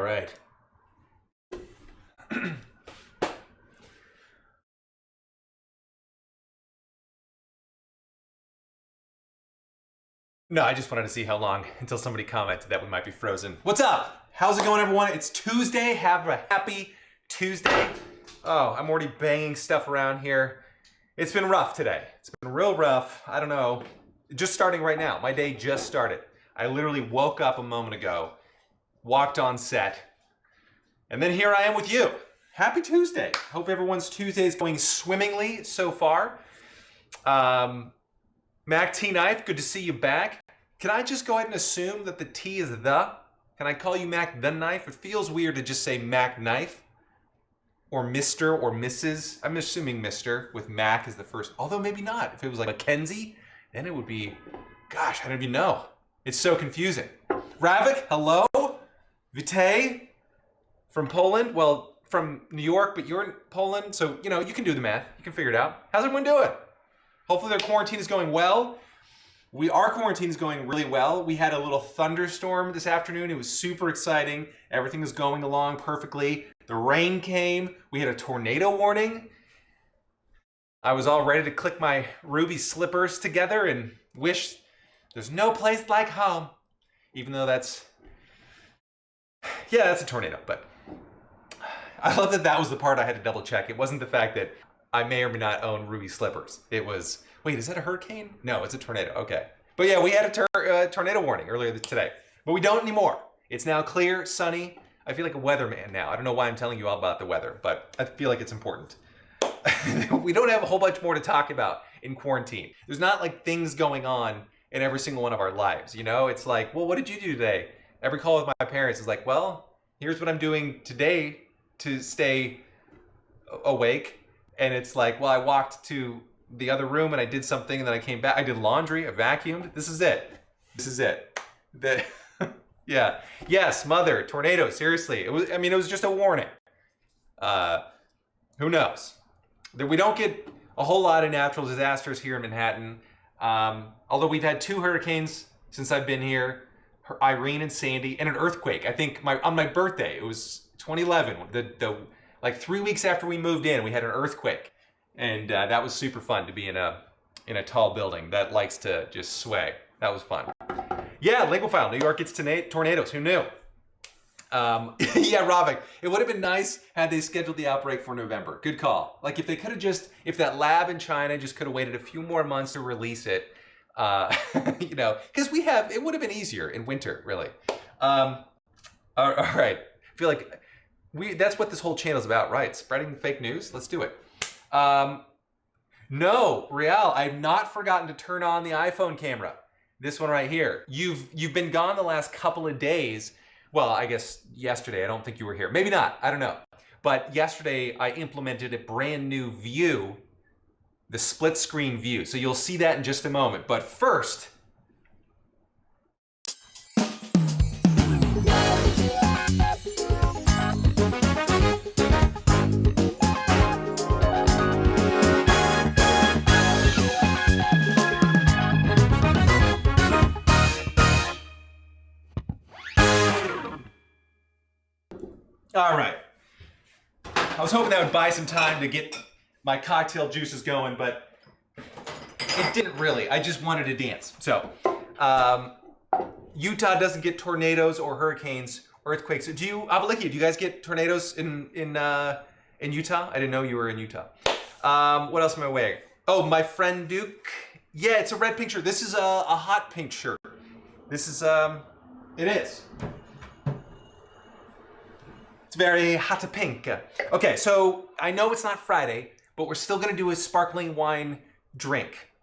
All right. No, I just wanted to see how long until somebody commented that we might be frozen. What's up? How's it going, everyone? It's Tuesday. Have a happy Tuesday. Oh, I'm already banging stuff around here. It's been rough today. It's been real rough. I don't know. Just starting right now. My day just started. I literally woke up a moment ago, walked on set, and then here I am with you. Happy Tuesday. Hope everyone's Tuesday is going swimmingly so far. Mac T Knife, good to see you back. Can I just go ahead and assume that the T is the? Can I call you Mac the Knife? It feels weird to just say Mac Knife or Mr. or Mrs. I'm assuming Mr. with Mac as the first, although maybe not. If it was like Mackenzie, then it would be, gosh, I don't even know. It's so confusing. Ravik, hello. Vitae from Poland. Well, from New York, but you're in Poland, so you know, you can do the math. You can figure it out. How's everyone doing? Hopefully their quarantine is going well. Our quarantine is going really well. We had a little thunderstorm this afternoon. It was super exciting. Everything was going along perfectly. The rain came. We had a tornado warning. I was all ready to click my ruby slippers together and wish there's no place like home. Even though that's a tornado, but I love that was the part I had to double check. It wasn't the fact that I may or may not own ruby slippers. It was, wait, is that a hurricane? No, it's a tornado. Okay. But yeah, we had a tornado warning earlier today, but we don't anymore. It's now clear, sunny. I feel like a weatherman now. I don't know why I'm telling you all about the weather, but I feel like it's important. We don't have a whole bunch more to talk about in quarantine. There's not like things going on in every single one of our lives. You know, it's like, well, what did you do today? Every call with my parents is like, well, here's what I'm doing today to stay awake. And it's like, well, I walked to the other room and I did something and then I came back. I did laundry, I vacuumed. This is it. This is it. Yeah. Yes, mother, tornado, seriously. It was just a warning. Who knows? We don't get a whole lot of natural disasters here in Manhattan. Although we've had 2 hurricanes since I've been here, Irene and Sandy, and an earthquake. I think on my birthday, it was 2011, like 3 weeks after we moved in, we had an earthquake. And that was super fun to be in a tall building that likes to just sway. That was fun. Yeah, Linguophile, New York gets tornadoes. Who knew? Yeah, Ravik, it would have been nice had they scheduled the outbreak for November. Good call. Like if they could have if that lab in China just could have waited a few more months to release it, you know, because it would have been easier in winter, really. All right. I feel like that's what this whole channel is about, right? Spreading fake news. Let's do it. No, Real, I've not forgotten to turn on the iPhone camera. This one right here. You've been gone the last couple of days. Well, I guess yesterday, I don't think you were here. Maybe not, I don't know. But yesterday I implemented a brand new view, the split screen view. So you'll see that in just a moment. But first, all right. I was hoping that would buy some time to get my cocktail juices going, but it didn't really. I just wanted to dance. So, Utah doesn't get tornadoes or hurricanes, earthquakes. Avaliki, do you guys get tornadoes in Utah? I didn't know you were in Utah. What else am I wearing? Oh, my friend Duke. Yeah, it's a red pink shirt. This is a hot pink shirt. This is, it is. It's very hot pink. Okay, so I know it's not Friday, but we're still gonna do a sparkling wine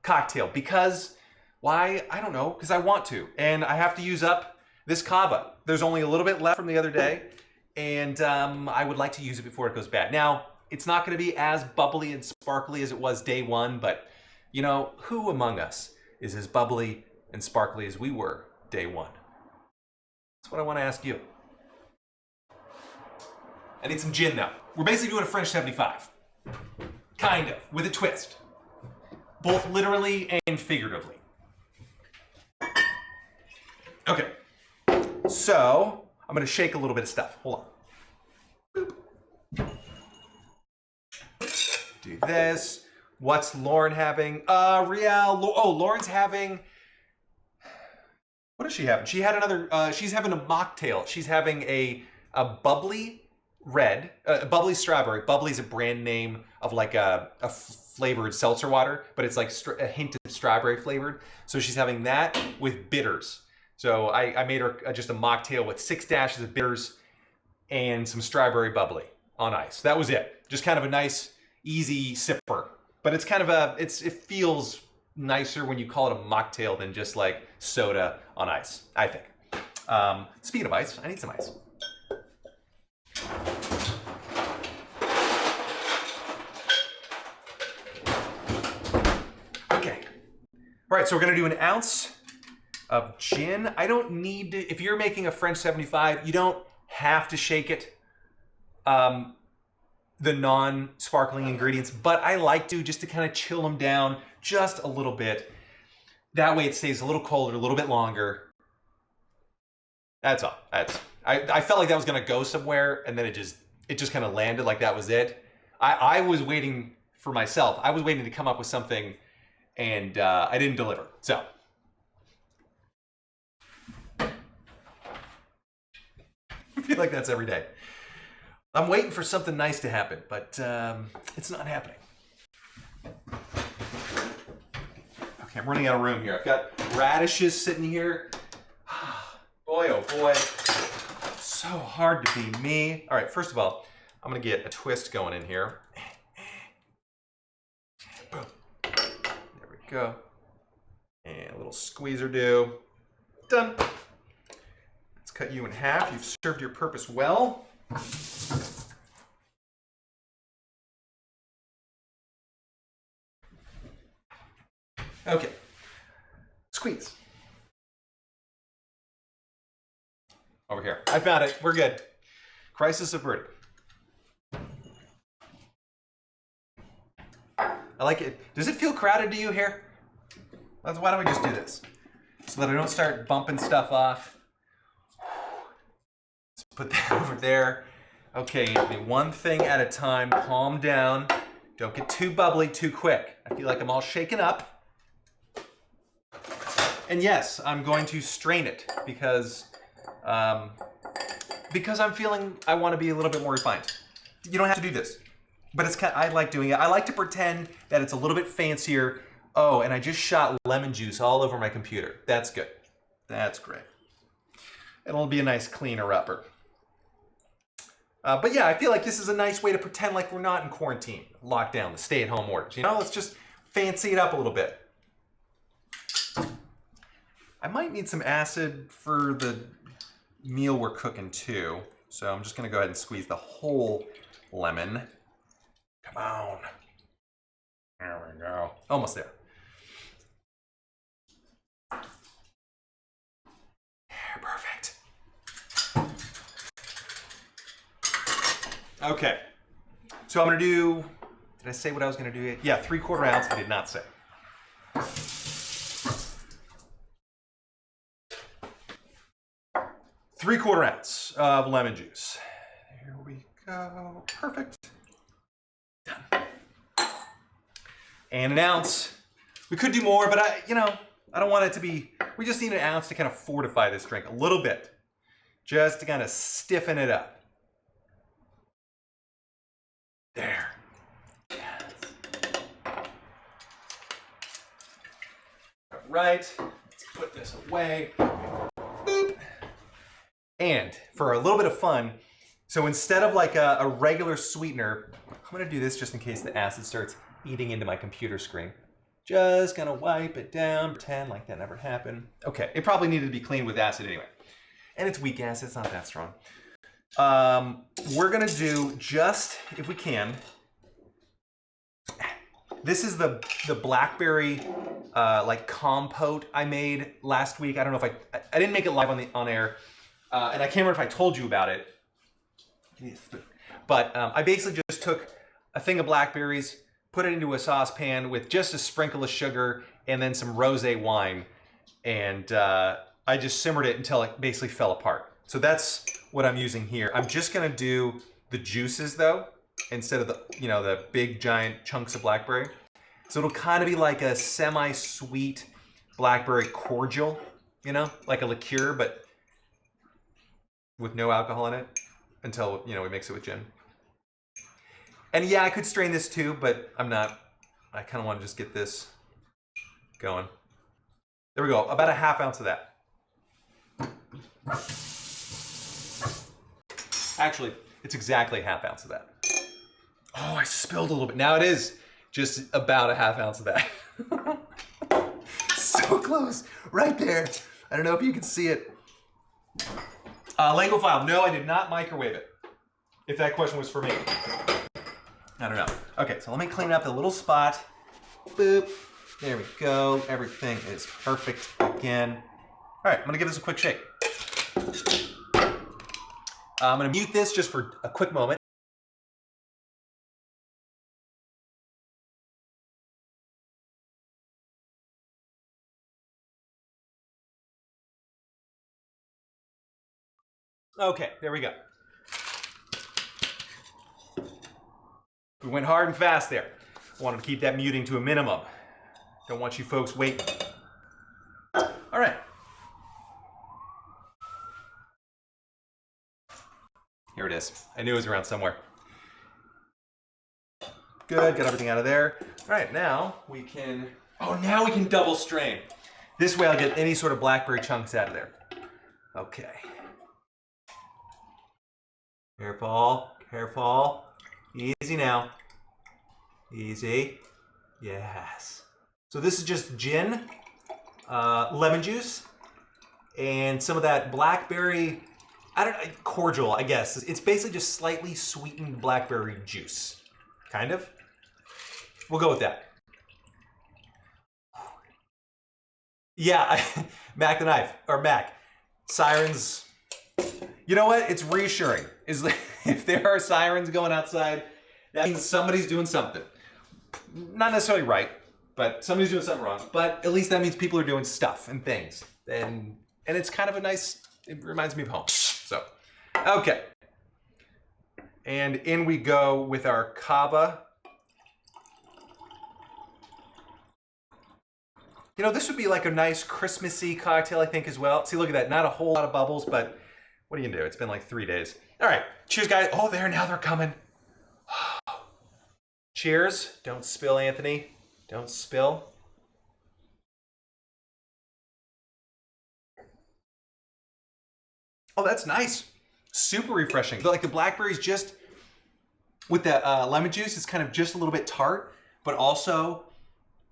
cocktail, because why? I don't know, because I want to. And I have to use up this cava. There's only a little bit left from the other day, and I would like to use it before it goes bad. Now, it's not gonna be as bubbly and sparkly as it was day one, but you know, who among us is as bubbly and sparkly as we were day one? That's what I wanna ask you. I need some gin now. We're basically doing a French 75. Kind of, with a twist. Both literally and figuratively. Okay, so I'm gonna shake a little bit of stuff. Hold on. Boop. Do this. What's Lauren having? Lauren's having, what is she having? She had another, she's having a mocktail. She's having a bubbly red, bubbly strawberry. Bubbly's a brand name of like a flavored seltzer water, but it's like a hint of strawberry flavored. So she's having that with bitters. So I made her just a mocktail with 6 dashes of bitters and some strawberry bubbly on ice. That was it. Just kind of a nice, easy sipper. But it's kind of it feels nicer when you call it a mocktail than just like soda on ice, I think. Speaking of ice, I need some ice. Okay. All right, so we're gonna do an ounce of gin. I don't need to, if you're making a French 75, you don't have to shake it. The non-sparkling ingredients, but I like to just to kind of chill them down just a little bit. That way it stays a little colder, a little bit longer. That's all. I felt like that was gonna go somewhere, and then it just kind of landed like that was it. I was waiting for myself. I was waiting to come up with something, and I didn't deliver. So. I feel like that's every day. I'm waiting for something nice to happen, but it's not happening. Okay, I'm running out of room here. I've got radishes sitting here. Boy, oh boy. So hard to be me. All right, first of all, I'm gonna get a twist going in here. Boom. There we go. And a little squeezer do. Done. Let's cut you in half. You've served your purpose well. Okay, squeeze. Over here. I found it. We're good. Crisis averted. I like it. Does it feel crowded to you here? Why don't we just do this? So that I don't start bumping stuff off. Let's put that over there. Okay, Anthony, one thing at a time. Calm down. Don't get too bubbly too quick. I feel like I'm all shaken up. And yes, I'm going to strain it because I'm feeling I want to be a little bit more refined. You don't have to do this, but it's kind of, I like doing it. I like to pretend that it's a little bit fancier. Oh, and I just shot lemon juice all over my computer. That's good. That's great. It'll be a nice cleaner upper. But yeah, I feel like this is a nice way to pretend like we're not in quarantine, lockdown, the stay-at-home orders. You know, let's just fancy it up a little bit. I might need some acid for the meal we're cooking too. So I'm just gonna go ahead and squeeze the whole lemon. Come on. There we go. Almost there. Perfect. Okay. So I'm gonna do, did I say what I was gonna do? Yeah, 3/4 ounce, I did not say. 3/4 ounce of lemon juice. Here we go. Perfect. Done. And an ounce. We could do more, but I don't want it to be, we just need an ounce to kind of fortify this drink a little bit. Just to kind of stiffen it up. There. Yes. All right. Let's put this away. Boop. And for a little bit of fun, so instead of like a regular sweetener, I'm gonna do this just in case the acid starts eating into my computer screen. Just gonna wipe it down, pretend like that never happened. Okay, it probably needed to be cleaned with acid anyway. And it's weak acid, it's not that strong. We're gonna do just, if we can, this is the blackberry like compote I made last week. I don't know if I didn't make it live on air. And I can't remember if I told you about it, but I basically just took a thing of blackberries, put it into a saucepan with just a sprinkle of sugar and then some rosé wine, and I just simmered it until it basically fell apart. So that's what I'm using here. I'm just gonna do the juices though, instead of the, you know, the big giant chunks of blackberry. So it'll kind of be like a semi-sweet blackberry cordial, you know, like a liqueur, but with no alcohol in it until, you know, we mix it with gin. And yeah, I could strain this too, but I'm not. I kind of want to just get this going. There we go, about a ½ ounce of that. Actually, it's exactly a ½ ounce of that. Oh, I spilled a little bit. Now it is just about a ½ ounce of that. So close, right there. I don't know if you can see it. Lego file, no, I did not microwave it. If that question was for me. I don't know. Okay, so let me clean up the little spot. Boop. There we go. Everything is perfect again. All right, I'm gonna give this a quick shake. I'm gonna mute this just for a quick moment. Okay, there we go. We went hard and fast there. I wanted to keep that muting to a minimum. Don't want you folks waiting. All right. Here it is. I knew it was around somewhere. Good, got everything out of there. All right, now we can, now we can double strain. This way I'll get any sort of blackberry chunks out of there. Okay. Careful, careful. Easy now. Easy. Yes. So this is just gin, lemon juice, and some of that blackberry, cordial, I guess. It's basically just slightly sweetened blackberry juice. Kind of. We'll go with that. Yeah, Mac the knife, or Mac. Sirens. You know what? It's reassuring. If there are sirens going outside, that means somebody's doing something. Not necessarily right, but somebody's doing something wrong. But at least that means people are doing stuff and things. And it's kind of a nice, it reminds me of home. So, okay. And in we go with our kava. You know, this would be like a nice Christmassy cocktail, I think, as well. See, look at that. Not a whole lot of bubbles, but what are you gonna do? It's been like 3 days. All right, cheers, guys. Oh, now they're coming. Cheers. Don't spill, Anthony. Don't spill. Oh, that's nice. Super refreshing. Like the blackberries just, with the lemon juice, it's kind of just a little bit tart, but also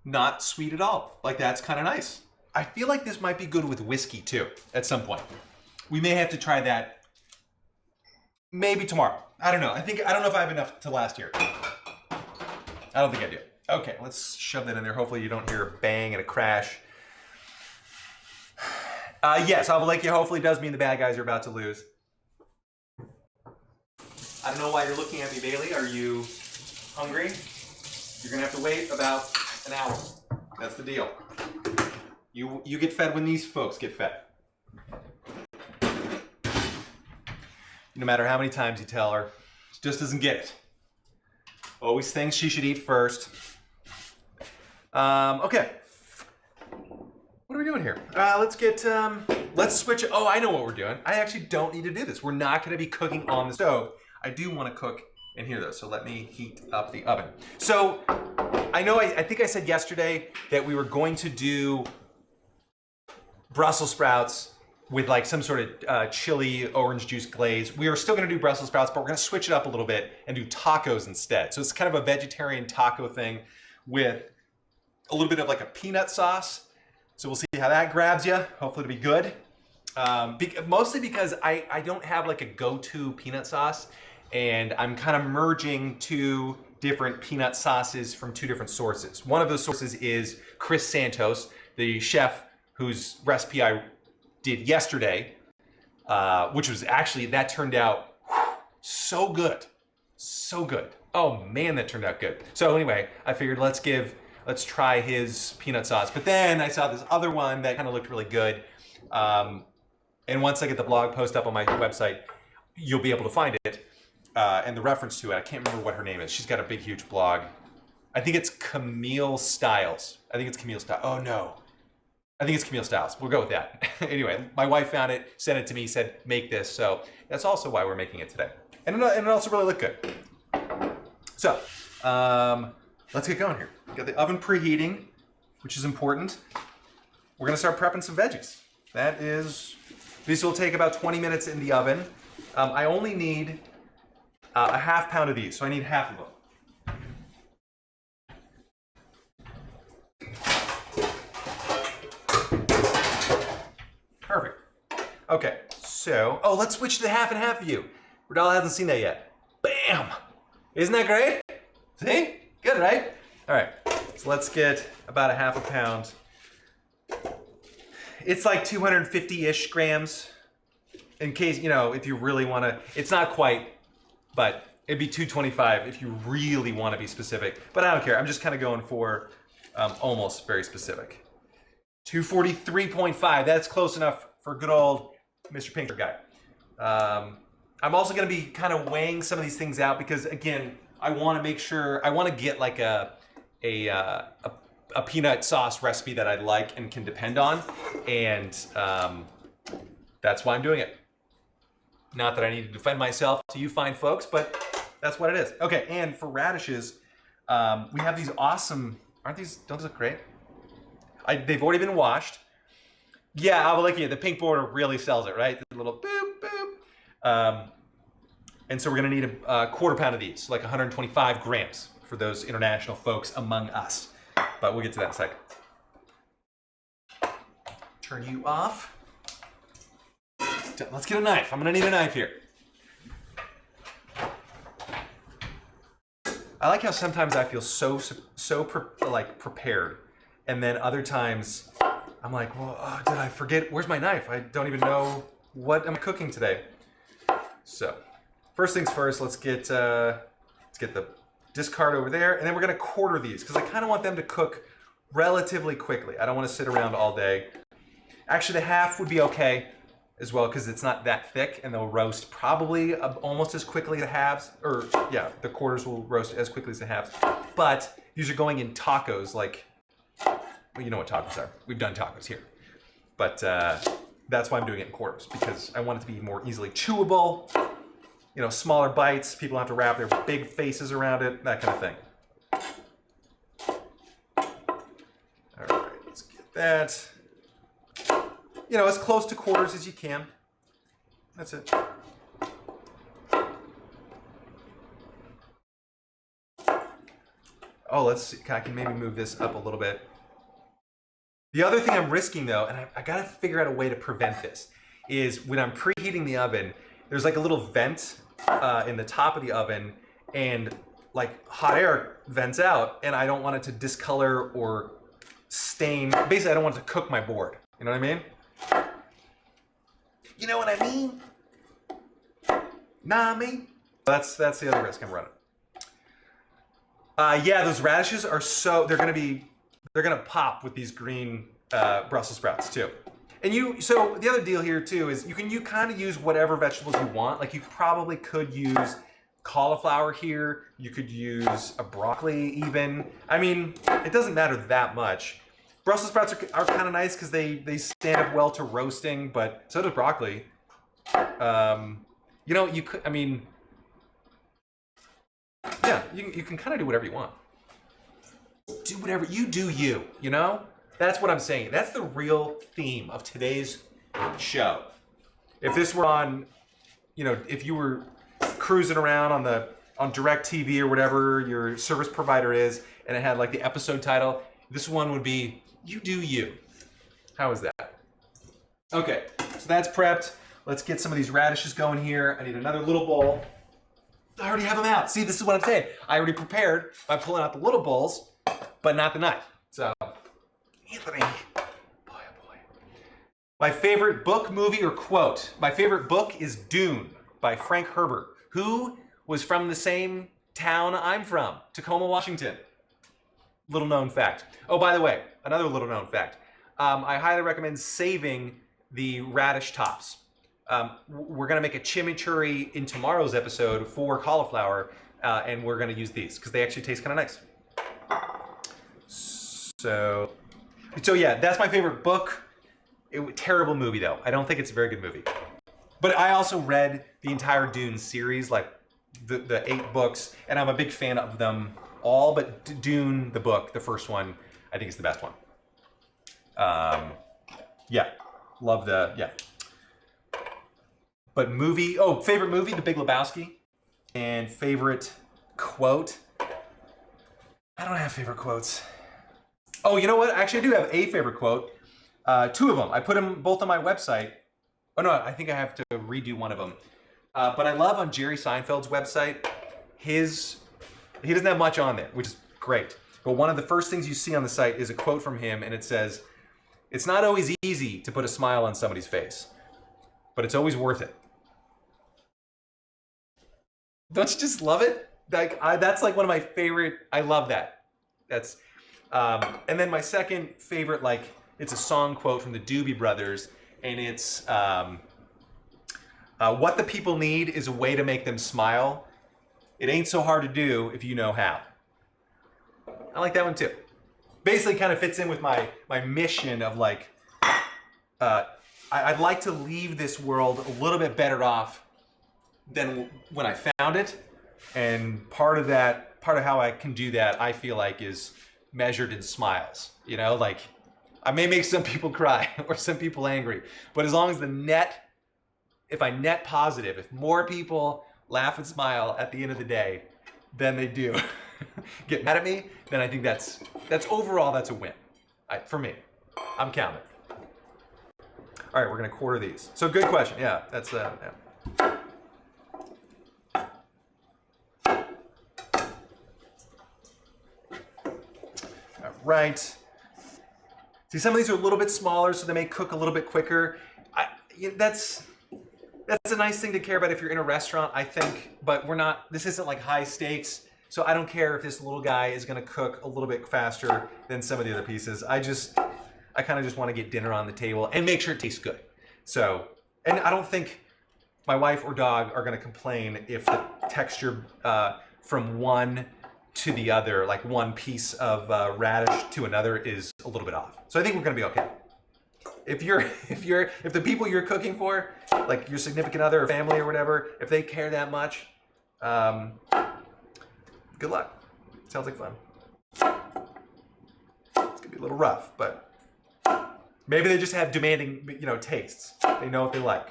not sweet at all. Like that's kind of nice. I feel like this might be good with whiskey too, at some point. We may have to try that maybe tomorrow. I don't know. I don't know if I have enough to last here. I don't think I do. Okay, let's shove that in there. Hopefully you don't hear a bang and a crash. Yes, Avalekia hopefully does mean the bad guys are about to lose. I don't know why you're looking at me, Bailey. Are you hungry? You're gonna have to wait about an hour. That's the deal. You get fed when these folks get fed. No matter how many times you tell her, she just doesn't get it. Always thinks she should eat first. Okay. What are we doing here? Let's switch. Oh, I know what we're doing. I actually don't need to do this. We're not going to be cooking on the stove. I do want to cook in here though, so let me heat up the oven. So I know, I think I said yesterday that we were going to do Brussels sprouts with like some sort of chili orange juice glaze. We are still gonna do Brussels sprouts, but we're gonna switch it up a little bit and do tacos instead. So it's kind of a vegetarian taco thing with a little bit of like a peanut sauce. So we'll see how that grabs you. Hopefully it'll be good. Mostly because I don't have like a go-to peanut sauce, and I'm kind of merging two different peanut sauces from two different sources. One of those sources is Chris Santos, the chef whose recipe I did yesterday, which was actually, that turned out so good. So good. Oh man, that turned out good. So anyway, I figured let's try his peanut sauce. But then I saw this other one that kind of looked really good. And once I get the blog post up on my website, you'll be able to find it and the reference to it. I can't remember what her name is. She's got a big, huge blog. I think it's Camille Styles. I think it's Camille Styles. Oh, no. I think it's Camille Styles. We'll go with that. Anyway, my wife found it, sent it to me, said, make this. So that's also why we're making it today. And it also really looked good. So let's get going here. We got the oven preheating, which is important. We're going to start prepping some veggies. These will take about 20 minutes in the oven. I only need a half pound of these, so I need half of them. Perfect. Okay, so, let's switch to the half and half view. Rodella hasn't seen that yet. Bam! Isn't that great? See? Good, right? All right, so let's get about a half a pound. It's like 250-ish grams. In case, if you really want to, it's not quite, but it'd be 225 if you really want to be specific. But I don't care, I'm just kind of going for almost very specific. 243.5, that's close enough for good old Mr. Pink Shirt Guy. I'm also going to be kind of weighing some of these things out because, again, I want to make sure, I want to get like a peanut sauce recipe that I like and can depend on, and that's why I'm doing it. Not that I need to defend myself to you fine folks, but that's what it is. Okay, and for radishes, we have these awesome, don't these look great? They've already been washed. Yeah, I will look at the pink border really sells it, right? The little boop, boop. And so we're gonna need a quarter pound of these, like 125 grams for those international folks among us. But we'll get to that in a second. Turn you off. Let's get a knife. I'm gonna need a knife here. I like how sometimes I feel so prepared. And then other times, I'm like, well, did I forget? Where's my knife? I don't even know what I'm cooking today. So, first things first, let's get the discard over there, and then we're gonna quarter these because I kind of want them to cook relatively quickly. I don't want to sit around all day. Actually, the half would be okay as well because it's not that thick, and they'll roast probably almost as quickly as the halves. Or yeah, the quarters will roast as quickly as the halves. But these are going in tacos, like. Well, you know what tacos are. We've done tacos here. But that's why I'm doing it in quarters, because I want it to be more easily chewable, smaller bites. People don't have to wrap their big faces around it, that kind of thing. All right, let's get that. As close to quarters as you can. That's it. Oh, let's see. I can maybe move this up a little bit. The other thing I'm risking, though, and I got to figure out a way to prevent this, is when I'm preheating the oven, there's like a little vent in the top of the oven, and like hot air vents out, and I don't want it to discolor or stain. Basically, I don't want it to cook my board. You know what I mean? You know what I mean? Nah, me. That's the other risk I'm running. Yeah, those radishes are they're gonna pop with these green Brussels sprouts too. And so the other deal here too is you kind of use whatever vegetables you want. Like you probably could use cauliflower here. You could use a broccoli even. I mean, it doesn't matter that much. Brussels sprouts are kind of nice because they stand up well to roasting, but so does broccoli. You could, I mean, yeah, you can kind of do whatever you want. Do whatever you do, you know? That's what I'm saying. That's the real theme of today's show. If this were on, if you were cruising around on DirecTV or whatever your service provider is, and it had like the episode title, this one would be You Do You. How is that? Okay, so that's prepped. Let's get some of these radishes going here. I need another little bowl. I already have them out. See, this is what I'm saying. I already prepared by pulling out the little bowls, but not the knife. So, Anthony, boy, oh boy. My favorite book, movie, or quote. My favorite book is Dune by Frank Herbert, who was from the same town I'm from, Tacoma, Washington. Little known fact. Oh, by the way, another little known fact. I highly recommend saving the radish tops. We're going to make a chimichurri in tomorrow's episode for cauliflower, and we're going to use these because they actually taste kind of nice. So yeah, that's my favorite book. Terrible movie though. I don't think it's a very good movie. But I also read the entire Dune series, like the 8 books, and I'm a big fan of them all. But Dune, the book, the first one, I think is the best one. Yeah, love yeah. But movie, favorite movie, The Big Lebowski, and favorite quote. I don't have favorite quotes. Oh, you know what? Actually, I do have a favorite quote. 2 of them. I put them both on my website. Oh no, I think I have to redo one of them. But I love on Jerry Seinfeld's website, he doesn't have much on there, which is great. But one of the first things you see on the site is a quote from him, and it says, "It's not always easy to put a smile on somebody's face, but it's always worth it." Don't you just love it? Like that's like one of my favorite. I love that. That's and then my second favorite, like, it's a song quote from the Doobie Brothers, and it's what the people need is a way to make them smile. It ain't so hard to do if you know how. I like that one too. Basically kind of fits in with my mission of like, I'd like to leave this world a little bit better off than when I found it. And part of how I can do that, I feel like, is measured in smiles. You know, like, I may make some people cry or some people angry, but as long as if I net positive, if more people laugh and smile at the end of the day than they do get mad at me, then I think that's overall, that's a win. For me, I'm counting. All right, we're gonna quarter these. So good question, yeah, that's, yeah. All right. See, some of these are a little bit smaller, so they may cook a little bit quicker. That's a nice thing to care about if you're in a restaurant, I think, but this isn't like high stakes, so I don't care if this little guy is gonna cook a little bit faster than some of the other pieces. I kind of just want to get dinner on the table and make sure it tastes good. So, and I don't think my wife or dog are gonna complain if the texture from one to the other, like one piece of radish to another, is a little bit off. So I think we're gonna be okay. If the people you're cooking for, like your significant other or family or whatever, if they care that much, good luck. Sounds like fun. It's gonna be a little rough, but maybe they just have demanding, tastes. They know what they like.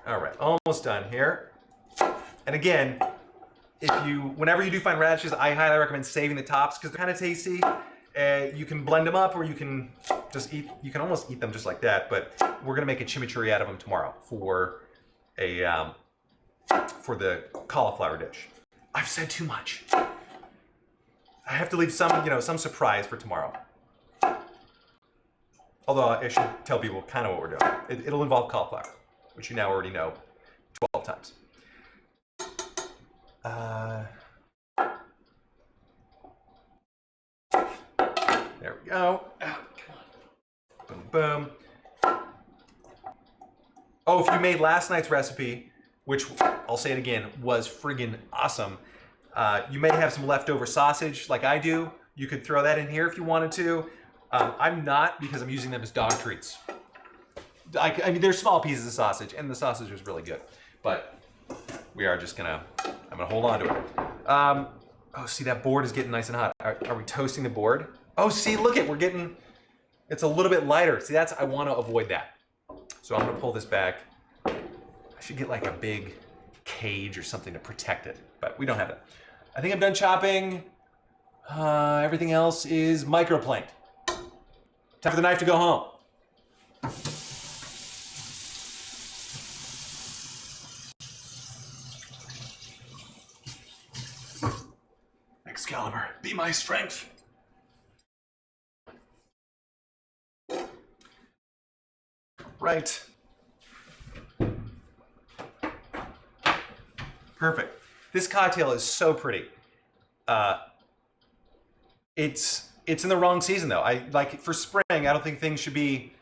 All right, almost done here. And again, whenever you do find radishes, I highly recommend saving the tops because they're kind of tasty. You can blend them up, or you can just you can almost eat them just like that, but we're gonna make a chimichurri out of them tomorrow for the cauliflower dish. I've said too much. I have to leave some surprise for tomorrow. Although I should tell people kind of what we're doing. It'll involve cauliflower, which you now already know 12 times. There we go. Boom, boom. Oh, if you made last night's recipe, which I'll say it again, was friggin' awesome. You may have some leftover sausage like I do. You could throw that in here if you wanted to. I'm not, because I'm using them as dog treats. I mean, they're small pieces of sausage, and the sausage was really good. But we are just I'm gonna hold on to it. Oh, see, that board is getting nice and hot. Are we toasting the board? Oh, see, look it's a little bit lighter. See, I want to avoid that. So I'm gonna pull this back. I should get like a big cage or something to protect it, but we don't have that. I think I'm done chopping. Everything else is microplaned. Time for the knife to go home. Excalibur, be my strength. Right. Perfect. This cocktail is so pretty. It's in the wrong season though. For spring, I don't think things should be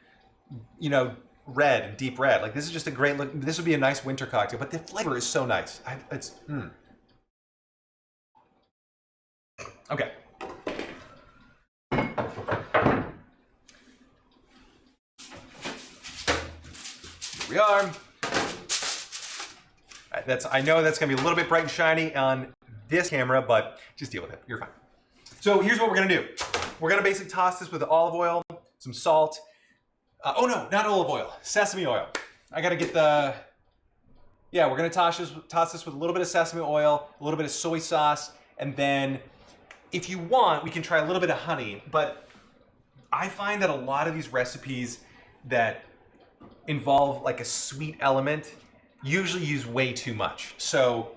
you know, red and deep red. Like this is just a great look. This would be a nice winter cocktail, but the flavor is so nice. Okay. Here we are. I know that's gonna be a little bit bright and shiny on this camera, but just deal with it. You're fine. So here's what we're gonna do. We're gonna basically toss this with olive oil, some salt. Oh no, not olive oil, sesame oil. I gotta get the, yeah, we're gonna toss this with a little bit of sesame oil, a little bit of soy sauce, and then if you want, we can try a little bit of honey, but I find that a lot of these recipes that involve like a sweet element usually use way too much. So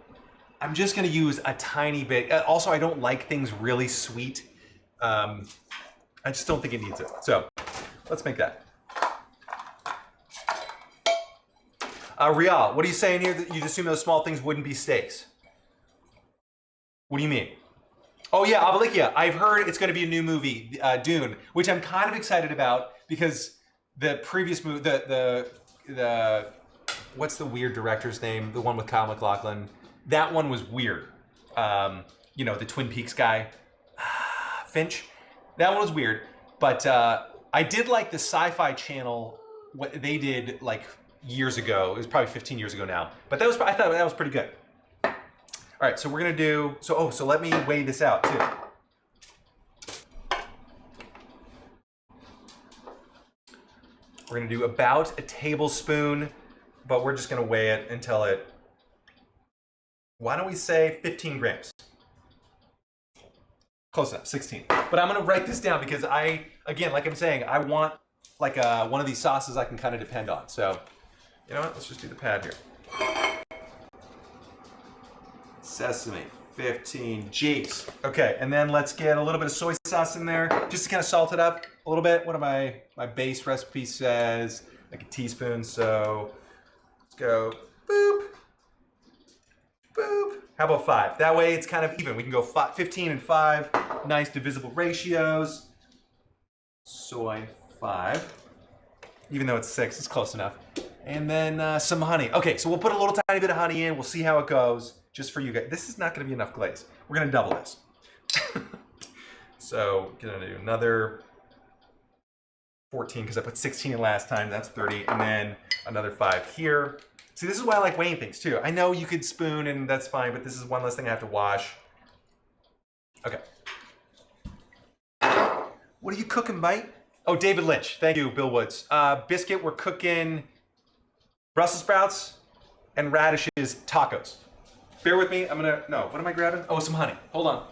I'm just gonna use a tiny bit. Also, I don't like things really sweet. I just don't think it needs it. So let's make that. Rial, what are you saying here that you'd assume those small things wouldn't be steaks? What do you mean? Oh yeah, Avalikia, I've heard it's gonna be a new movie, Dune, which I'm kind of excited about because the previous movie, the what's the weird director's name? The one with Kyle MacLachlan. That one was weird. You know, the Twin Peaks guy, Finch. That one was weird, but I did like the Sci-Fi Channel, what they did like years ago. It was probably 15 years ago now, but I thought that was pretty good. All right, so we're gonna do, so let me weigh this out too. We're gonna do about a tablespoon, but we're just gonna weigh it until it, why don't we say 15 grams? Close enough, 16. But I'm gonna write this down because again, like I'm saying, I want like one of these sauces I can kind of depend on. So, you know what, let's just do the pad here. Sesame, 15 G's. Okay, and then let's get a little bit of soy sauce in there, just to kind of salt it up a little bit. What my base recipe says, like a teaspoon, so let's go boop, boop. How about 5? That way it's kind of even. We can go 15 and 5, nice divisible ratios. Soy, 5. Even though it's 6, it's close enough. And then some honey. Okay, so we'll put a little tiny bit of honey in. We'll see how it goes, just for you guys. This is not gonna be enough glaze. We're gonna double this. So, gonna do another 14, because I put 16 in last time, that's 30, and then another 5 here. See, this is why I like weighing things too. I know you could spoon and that's fine, but this is one less thing I have to wash. Okay. What are you cooking, mate? Oh, David Lynch. Thank you, Bill Woods. Biscuit, we're cooking Brussels sprouts and radishes tacos. Bear with me, what am I grabbing? Oh, some honey, hold on.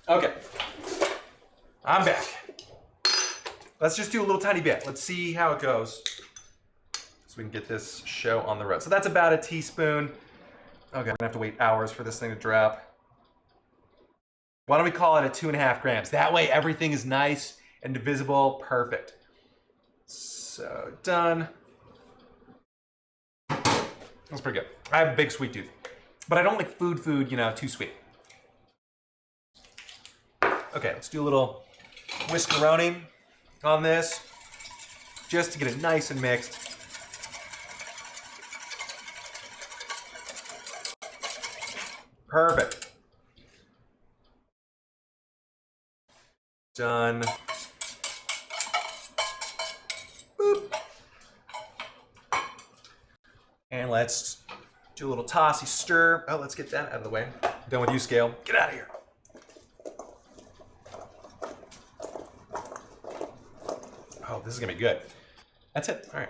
Okay, I'm back. Let's just do a little tiny bit. Let's see how it goes. So we can get this show on the road. So that's about a teaspoon. Okay, we're gonna have to wait hours for this thing to drop. Why don't we call it a 2.5 grams? That way everything is nice and divisible, perfect. So done. That's pretty good. I have a big sweet tooth, but I don't like food, you know, too sweet. Okay, let's do a little whiskeroni on this, just to get it nice and mixed. Perfect. Done. Boop. And let's do a little tossy stir. Oh, let's get that out of the way. Done with you, Scale. Get out of here. Oh, this is gonna be good. That's it. All right.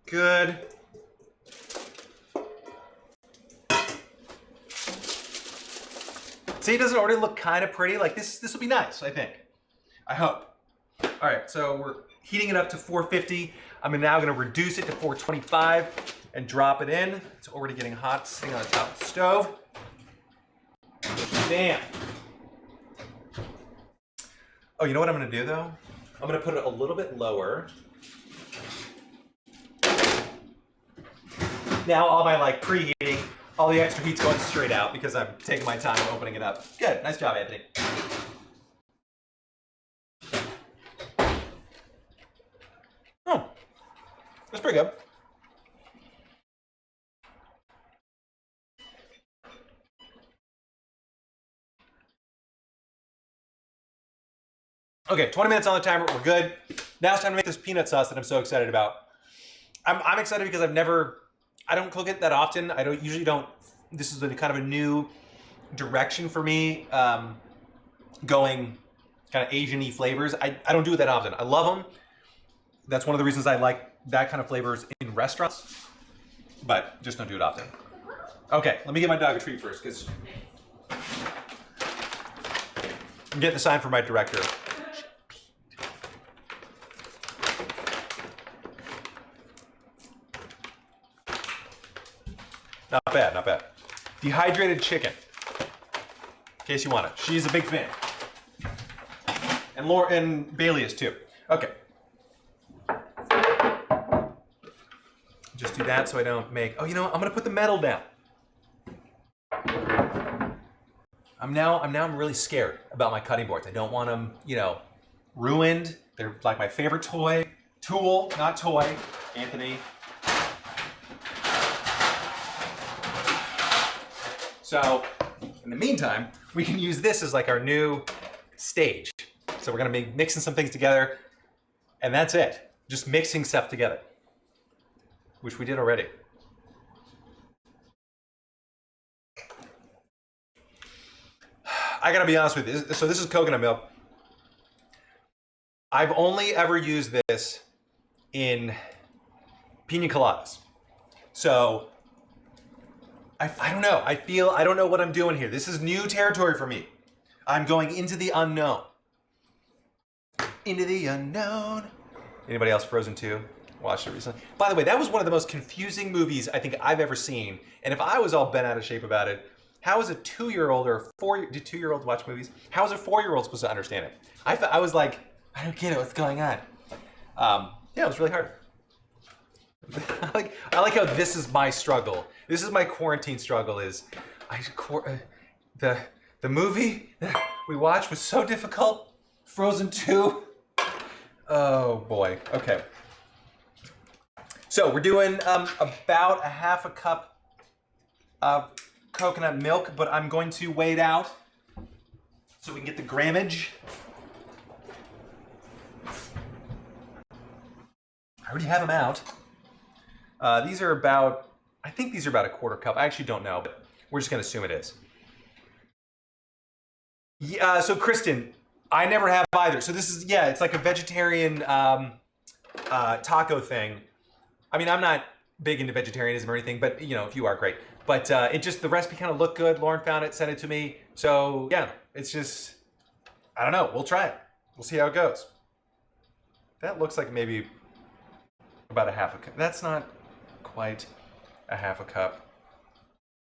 Good. See, doesn't it already look kind of pretty? Like this will be nice, I think. I hope. All right, so we're heating it up to 450. I'm now gonna reduce it to 425 and drop it in. It's already getting hot, sitting on the top of the stove. Bam. Oh, you know what I'm gonna do though? I'm gonna put it a little bit lower. Now all my like preheating, all the extra heat's going straight out because I'm taking my time opening it up. Good, nice job, Anthony. That's pretty good. Okay, 20 minutes on the timer. We're good. Now it's time to make this peanut sauce that I'm so excited about. I'm excited because I don't cook it that often. I usually don't. This is kind of a new direction for me, going kind of Asian-y flavors. I don't do it that often. I love them. That's one of the reasons I like that kind of flavors in restaurants, but just don't do it often. Okay, let me get my dog a treat first, because I'm getting the sign from my director. Not bad, not bad. Dehydrated chicken, in case you want it. She's a big fan. And Laura and Bailey is too. Okay. Just do that so I don't make, oh, you know what? I'm gonna put the metal down. I'm really scared about my cutting boards. I don't want them, you know, ruined. They're like my favorite tool, not toy, Anthony. So, in the meantime, we can use this as like our new stage. So we're gonna be mixing some things together, and that's it. Just mixing stuff together, which we did already. I gotta be honest with you. So this is coconut milk. I've only ever used this in pina coladas. So I don't know. I don't know what I'm doing here. This is new territory for me. I'm going into the unknown. Into the unknown. Anybody else Frozen 2? Watched it recently. By the way, that was one of the most confusing movies I think I've ever seen. And if I was all bent out of shape about it, how is a 2-year-old or a 4-year-old, do 2-year-olds watch movies? How is a 4-year-old supposed to understand it? I was like, I don't get it, what's going on? Yeah, it was really hard. I like how this is my struggle. This is my quarantine struggle. The movie that we watched was so difficult. Frozen 2. Oh boy. Okay. So we're doing about a half a cup of coconut milk, but I'm going to weigh it out so we can get the grammage. I already have them out. These are about, I think these are about a quarter cup. I actually don't know, but we're just gonna assume it is. Yeah, so Kristen, I never have either. So this is, yeah, it's like a vegetarian taco thing. I mean, I'm not big into vegetarianism or anything, but you know, if you are, great. But it just, the recipe kind of looked good. Lauren found it, sent it to me. So yeah, it's just, I don't know, we'll try it. We'll see how it goes. That looks like maybe about a half a cup. That's not quite a half a cup.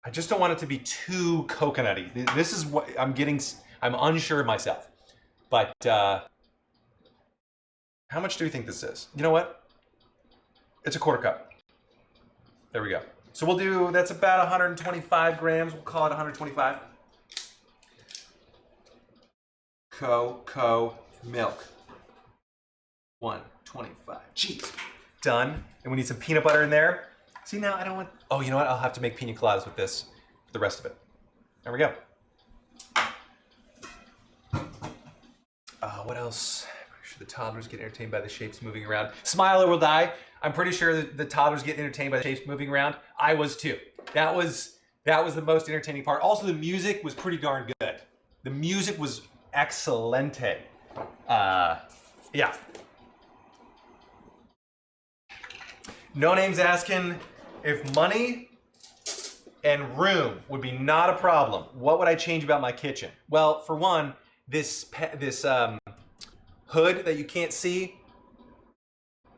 I just don't want it to be too coconutty. This is what I'm getting, I'm unsure of myself. But how much do we think this is? You know what? It's a quarter cup. There we go. So we'll do, that's about 125 grams. We'll call it 125. Cocoa milk. 125. Jeez. Done. And we need some peanut butter in there. See, now I don't want, oh, you know what? I'll have to make pina coladas with this for the rest of it. There we go. What else? I'm pretty sure the toddlers get entertained by the shapes moving around. Smile or will die. I'm pretty sure that the toddlers get entertained by the shapes moving around. I was too. That was the most entertaining part. Also, the music was pretty darn good. The music was excelente. Yeah. No Name's asking if money and room would be not a problem. What would I change about my kitchen? Well, for one, this hood that you can't see,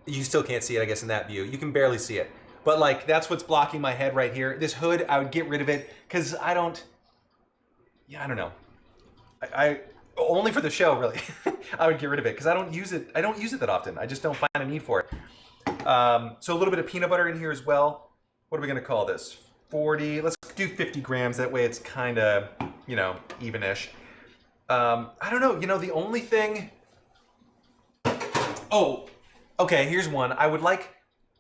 you still can't see it, I guess, in that view. You can barely see it. But like, that's what's blocking my head right here. This hood, I would get rid of it because I don't know. I only for the show, really. I would get rid of it because I don't use it. I don't use it that often. I just don't find a need for it. So a little bit of peanut butter in here as well. What are we gonna call this? 40, let's do 50 grams. That way it's kind of, you know, even-ish. I don't know, you know, the only thing, oh, okay, here's one. I would like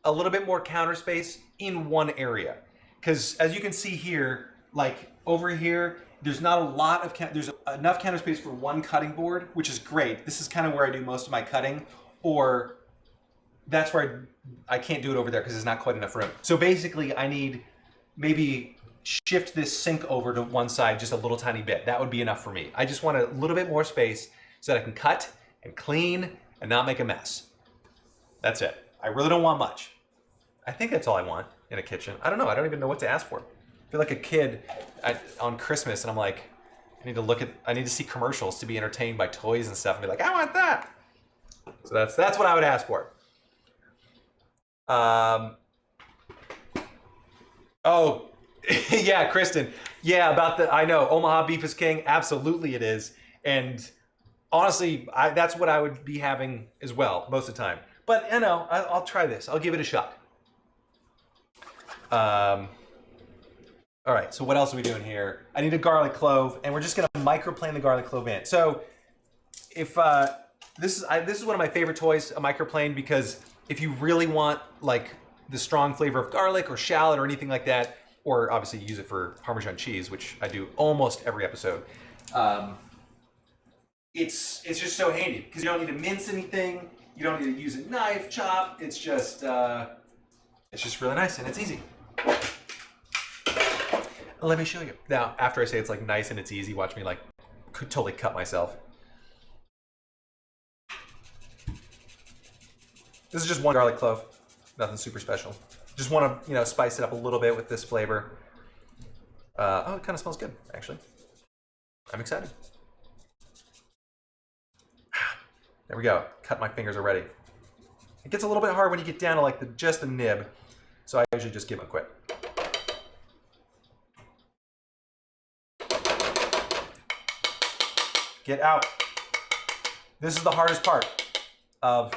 a little bit more counter space in one area. Because as you can see here, like over here, there's not a lot of, there's enough counter space for one cutting board, which is great. This is kind of where I do most of my cutting, or that's where I can't do it over there because there's not quite enough room. So basically I need maybe shift this sink over to one side just a little tiny bit. That would be enough for me. I just want a little bit more space so that I can cut and clean and not make a mess. That's it. I really don't want much. I think that's all I want in a kitchen. I don't know. I don't even know what to ask for. I feel like a kid on Christmas, and I'm like, I need to see commercials to be entertained by toys and stuff and be like, I want that. So that's what I would ask for. Oh, yeah, Kristen. Yeah, about I know, Omaha beef is king. Absolutely it is. And honestly, that's what I would be having as well most of the time. But, you know, I'll try this. I'll give it a shot. All right, so what else are we doing here? I need a garlic clove, and we're just going to microplane the garlic clove in. So if this is one of my favorite toys, a microplane, because if you really want like the strong flavor of garlic or shallot or anything like that, or obviously use it for Parmesan cheese, which I do almost every episode, it's just so handy because you don't need to mince anything. You don't need to use a knife, chop. It's just really nice and it's easy. Let me show you. Now, after I say it's like nice and it's easy, watch me like totally cut myself. This is just one garlic clove, nothing super special. Just want to, you know, spice it up a little bit with this flavor. Oh, it kind of smells good, actually. I'm excited. There we go. Cut my fingers already. It gets a little bit hard when you get down to like just the nib, so I usually just give it a quit. Get out. This is the hardest part of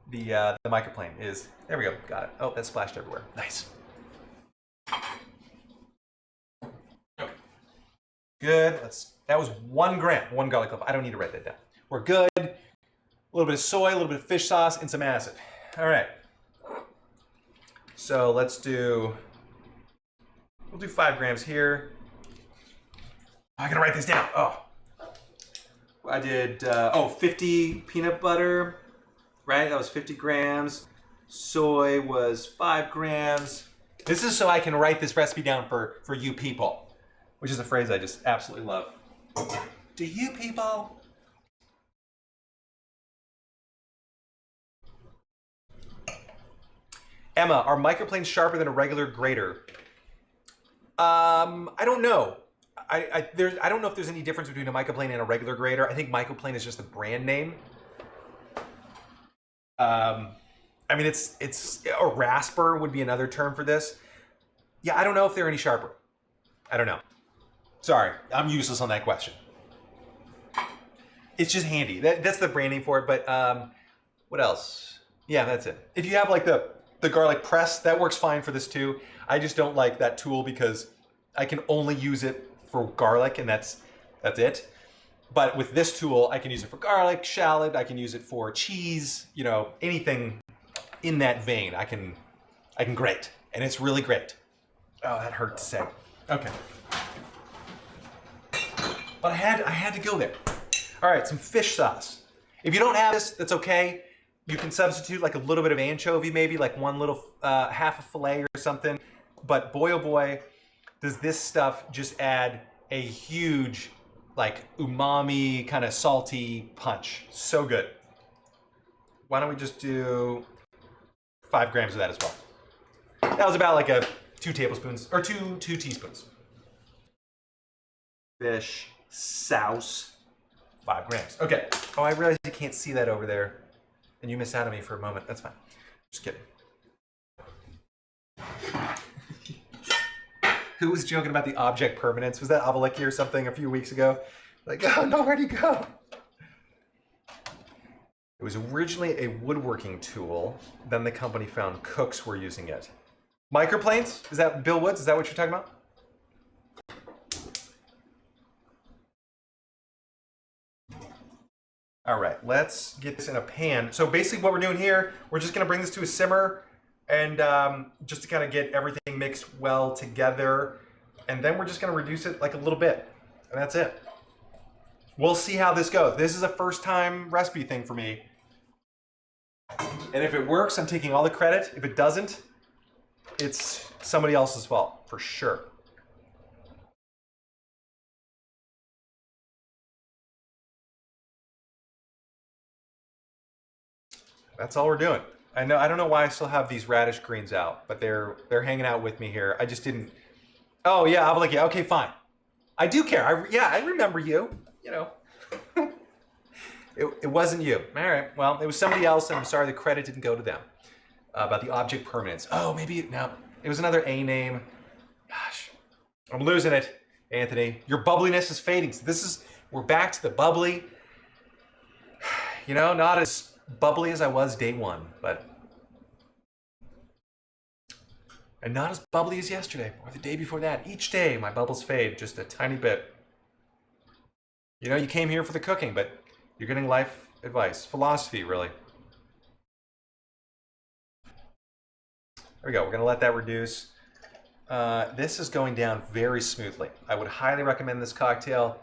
the microplane is, there we go, got it. Oh, that splashed everywhere. Nice. Okay. Good. That was 1 gram, 1 garlic clove. I don't need to write that down. We're good. A little bit of soy, a little bit of fish sauce, and some acid. All right. So we'll do 5 grams here. I gotta write this down. Oh. I did, 50 peanut butter, right? That was 50 grams. Soy was 5 grams. This is so I can write this recipe down for you people, which is a phrase I just absolutely love. Do you people? Emma, are microplanes sharper than a regular grater? I don't know. I don't know if there's any difference between a microplane and a regular grater. I think microplane is just the brand name. I mean, it's a rasper would be another term for this. Yeah, I don't know if they're any sharper. I don't know. Sorry, I'm useless on that question. It's just handy. That's the brand name for it. But what else? Yeah, that's it. If you have like the garlic press, that works fine for this too. I just don't like that tool because I can only use it for garlic, and that's it. But with this tool, I can use it for garlic, shallot, I can use it for cheese, you know, anything in that vein, I can grate, and it's really great. Oh, that hurt to say. Okay. But I had to go there. All right, some fish sauce. If you don't have this, that's okay. You can substitute like a little bit of anchovy, maybe like one little half a fillet or something. But boy, oh boy, does this stuff just add a huge, like, umami, kind of salty punch. So good. Why don't we just do 5 grams of that as well. That was about like 2 tablespoons, or 2 teaspoons. Fish sauce, 5 grams. Okay. Oh, I realize you can't see that over there, and you miss out on me for a moment. That's fine. Just kidding. Who was joking about the object permanence? Was that Avaliki or something a few weeks ago? Like, oh no, where'd he go? It was originally a woodworking tool. Then the company found cooks were using it. Microplanes? Is that Bill Woods? Is that what you're talking about? All right, let's get this in a pan. So basically what we're doing here, we're just gonna bring this to a simmer And just to kind of get everything mixed well together. And then we're just gonna reduce it like a little bit. And that's it. We'll see how this goes. This is a first time recipe thing for me. And if it works, I'm taking all the credit. If it doesn't, it's somebody else's fault, for sure. That's all we're doing. I don't know why I still have these radish greens out, but they're hanging out with me here. I just didn't. Oh yeah, I'm like, yeah, okay, fine. I do care. I remember you. You know. It wasn't you. All right. Well, it was somebody else, and I'm sorry the credit didn't go to them. About the object permanence. Oh, maybe no. It was another A name. Gosh, I'm losing it, Anthony. Your bubbliness is fading. So we're back to the bubbly. You know, not as bubbly as I was day one, and not as bubbly as yesterday or the day before that. Each day, my bubbles fade just a tiny bit. You know, you came here for the cooking, but you're getting life advice, philosophy, really. There we go. We're going to let that reduce. This is going down very smoothly. I would highly recommend this cocktail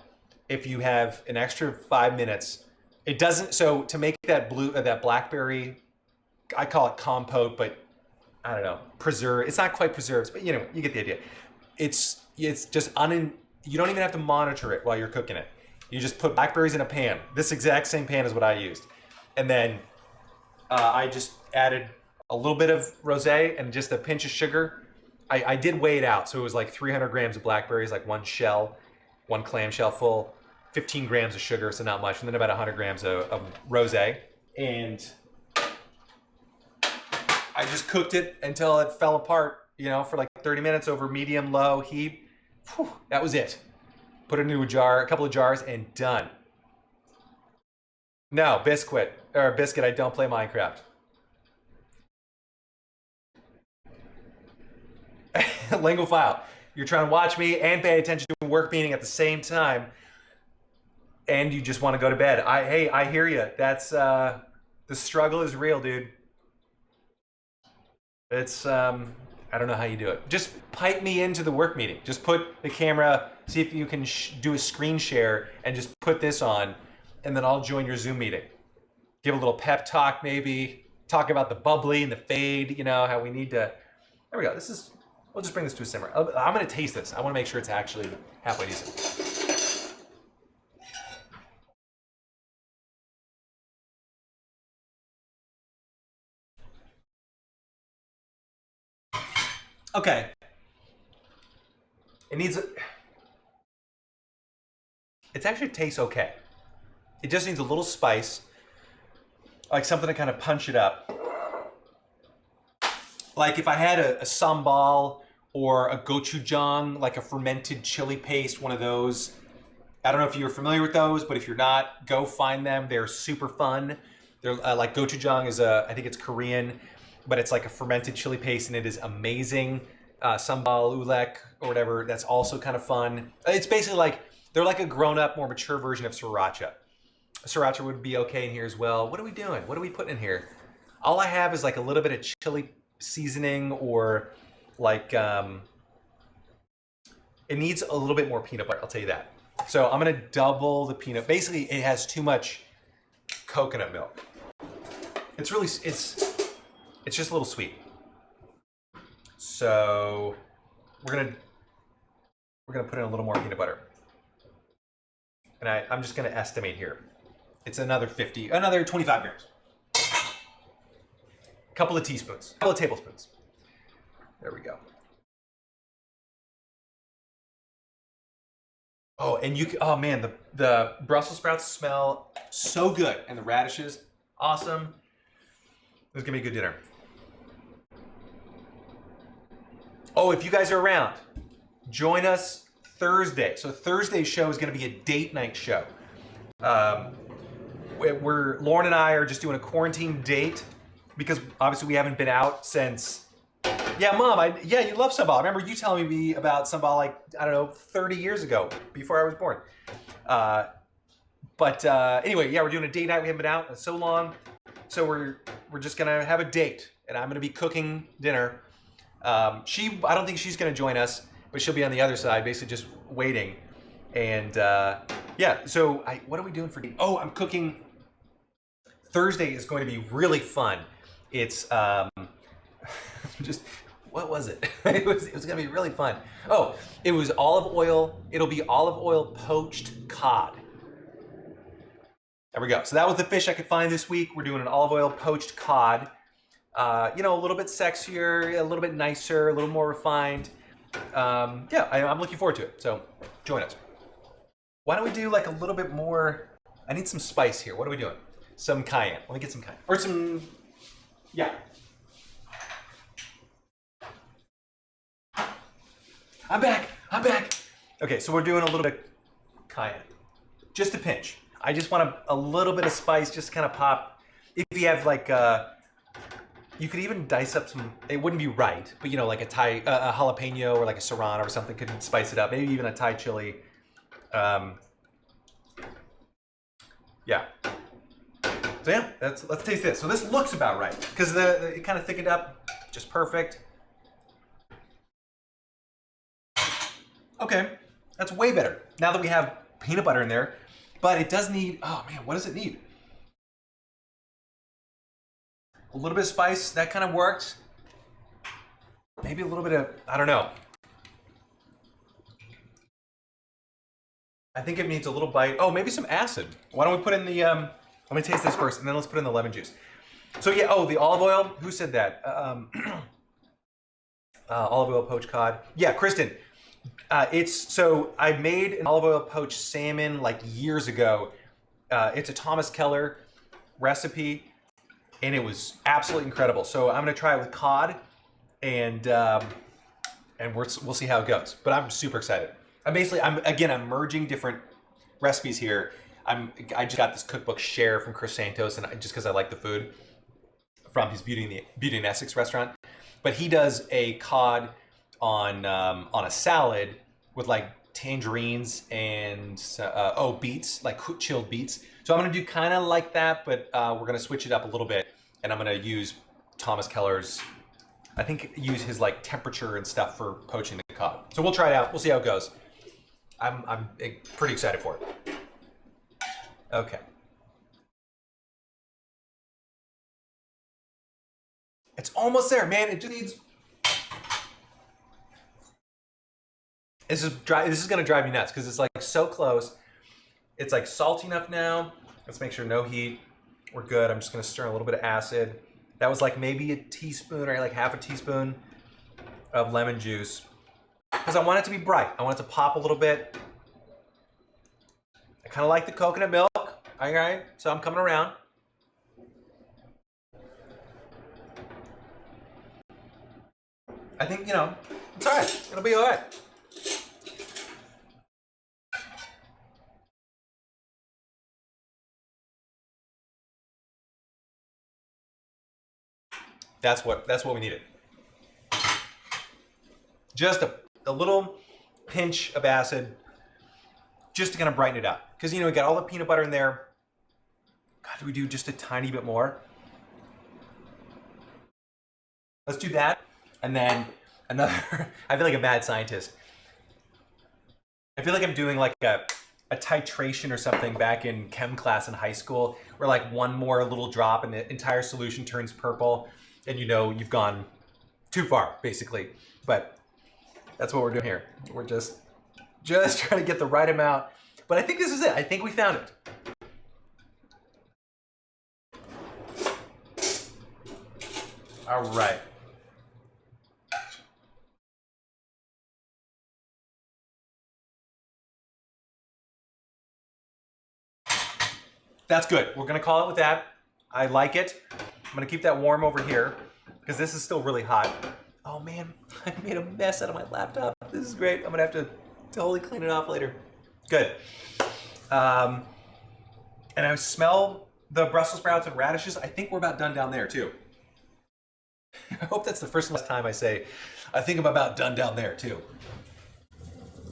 if you have an extra 5 minutes. It doesn't. So to make that that blackberry, I call it compote, but I don't know, preserve. It's not quite preserves, but you know, you get the idea. It's just you don't even have to monitor it while you're cooking it. You just put blackberries in a pan. This exact same pan is what I used, and then I just added a little bit of rosé and just a pinch of sugar. I did weigh it out, so it was like 300 grams of blackberries, like one clamshell full, 15 grams of sugar, so not much, and then about 100 grams of rosé. And I just cooked it until it fell apart, you know, for like 30 minutes over medium-low heat. Whew, that was it. Put it into a couple of jars, and done. No, Biscuit, I don't play Minecraft. Lingual file. You're trying to watch me and pay attention to a work meeting at the same time, and you just want to go to bed. Hey, I hear you. That's the struggle is real, dude. It's I don't know how you do it. Just pipe me into the work meeting. Just put the camera, see if you can do a screen share, and just put this on, and then I'll join your Zoom meeting. Give a little pep talk, maybe. Talk about the bubbly and the fade, you know, how we need to. There we go. We'll just bring this to a simmer. I'm going to taste this. I want to make sure it's actually halfway decent. Okay. It actually tastes okay. It just needs a little spice, like something to kind of punch it up. Like if I had a sambal or a gochujang, like a fermented chili paste, one of those. I don't know if you're familiar with those, but if you're not, go find them. They're super fun. They're like gochujang is I think it's Korean, but it's like a fermented chili paste, and it is amazing. Sambal ulek or whatever, that's also kind of fun. It's basically like, they're like a grown-up, more mature version of sriracha. Sriracha would be okay in here as well. What are we doing? What are we putting in here? All I have is like a little bit of chili seasoning, or like it needs a little bit more peanut butter, I'll tell you that. So I'm gonna double the peanut. Basically, it has too much coconut milk. It's just a little sweet. So we're gonna put in a little more peanut butter. And I'm just gonna estimate here. It's another 25 grams. Couple of teaspoons, couple of tablespoons. There we go. Oh, and oh man, the Brussels sprouts smell so good, and the radishes, awesome. This is gonna be a good dinner. Oh, if you guys are around, join us Thursday. So Thursday's show is gonna be a date night show. Lauren and I are just doing a quarantine date, because obviously we haven't been out since, yeah, Mom, you love sambal. I remember you telling me about sambal like, I don't know, 30 years ago, before I was born. Anyway, yeah, we're doing a date night. We haven't been out in so long. So we're just gonna have a date. and I'm gonna be cooking dinner. I don't think she's gonna join us, but she'll be on the other side, basically just waiting. And yeah, so what are we doing for? Oh, I'm cooking. Thursday is going to be really fun. It's just, what was it? It was gonna be really fun. Oh, it was olive oil. It'll be olive oil poached cod. There we go. So that was the fish I could find this week. We're doing an olive oil poached cod. You know, a little bit sexier, a little bit nicer, a little more refined. Yeah, I'm looking forward to it. So join us. Why don't we do like a little bit more? I need some spice here. What are we doing? Some cayenne. Let me get some cayenne. Or some, yeah. I'm back. Okay, so we're doing a little bit cayenne. Just a pinch. I just want a little bit of spice, just kind of pop. If you have like, you could even dice up some, it wouldn't be right, but you know, like a jalapeno or like a serrano or something could spice it up. Maybe even a Thai chili. Yeah. So yeah, let's taste this. So this looks about right because it kind of thickened up, just perfect. Okay, that's way better now that we have peanut butter in there, but it does need, oh man, what does it need? A little bit of spice, that kind of worked. Maybe a little bit of, I don't know. I think it needs a little bite. Oh, maybe some acid. Why don't we put in the, let me taste this first and then let's put in the lemon juice. So yeah, oh, the olive oil, who said that? Olive oil poached cod. Yeah, Kristen. So I made an olive oil poached salmon like years ago. It's a Thomas Keller recipe, and it was absolutely incredible. So I'm gonna try it with cod, and we'll see how it goes. But I'm super excited. I'm merging different recipes here. I just got this cookbook share from Chris Santos, and just because I like the food from his Beauty in Essex restaurant. But he does a cod on a salad with like tangerines and beets, like chilled beets. So I'm gonna do kind of like that, but we're gonna switch it up a little bit, and I'm gonna use Thomas Keller's, I think use his like temperature and stuff for poaching the cod. So we'll try it out. We'll see how it goes. I'm pretty excited for it. Okay. It's almost there, man. It just needs. This is gonna drive me nuts because it's like so close. It's like salty enough now. Let's make sure no heat. We're good. I'm just gonna stir a little bit of acid. That was like maybe a teaspoon or like half a teaspoon of lemon juice because I want it to be bright. I want it to pop a little bit. I kind of like the coconut milk. All right, so I'm coming around. I think, you know, it's all right. It'll be all right. That's what we needed. Just a little pinch of acid, just to kind of brighten it up. Because, you know, we got all the peanut butter in there. God, do we do just a tiny bit more? Let's do that. And then another, I feel like a mad scientist. I feel like I'm doing like a titration or something back in chem class in high school, where like one more little drop and the entire solution turns purple, and you know you've gone too far, basically. But that's what we're doing here. We're just trying to get the right amount. But I think this is it. I think we found it. All right. That's good. We're gonna call it with that. I like it. I'm gonna keep that warm over here because this is still really hot. Oh man, I made a mess out of my laptop. This is great. I'm gonna have to totally clean it off later. Good. And I smell the Brussels sprouts and radishes. I think we're about done down there too. I hope that's the first and last time I say, I think I'm about done down there too.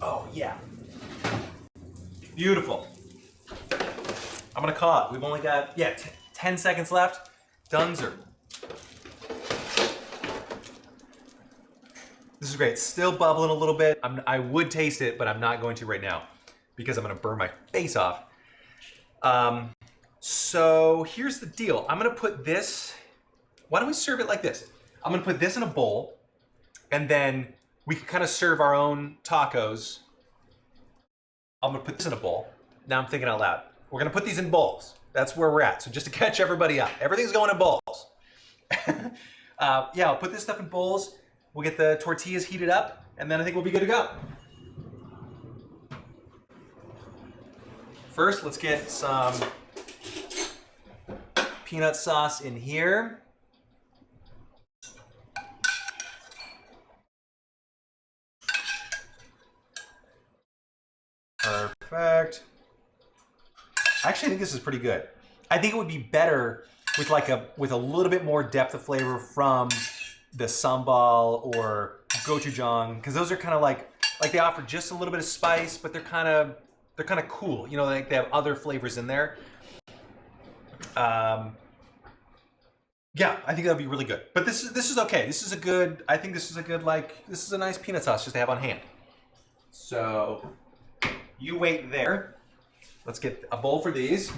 Oh yeah. Beautiful. I'm gonna call it. We've only got, 10 seconds left. Dunzer. This is great. It's still bubbling a little bit. I would taste it, but I'm not going to right now because I'm gonna burn my face off. So here's the deal. I'm gonna put this, why don't we serve it like this? I'm gonna put this in a bowl and then we can kind of serve our own tacos. I'm gonna put this in a bowl. Now I'm thinking out loud. We're gonna put these in bowls. That's where we're at. So just to catch everybody up, everything's going in bowls. Yeah, I'll put this stuff in bowls. We'll get the tortillas heated up, and then I think we'll be good to go. First, let's get some peanut sauce in here. Perfect. Actually, I think this is pretty good. I think it would be better with with a little bit more depth of flavor from the sambal or gochujang, because those are kind of like they offer just a little bit of spice, but they're kind of cool. You know, like they have other flavors in there. Yeah, I think that'd be really good. But this is okay. This is a good. I think this is a good this is a nice peanut sauce just to have on hand. So you wait there. Let's get a bowl for these.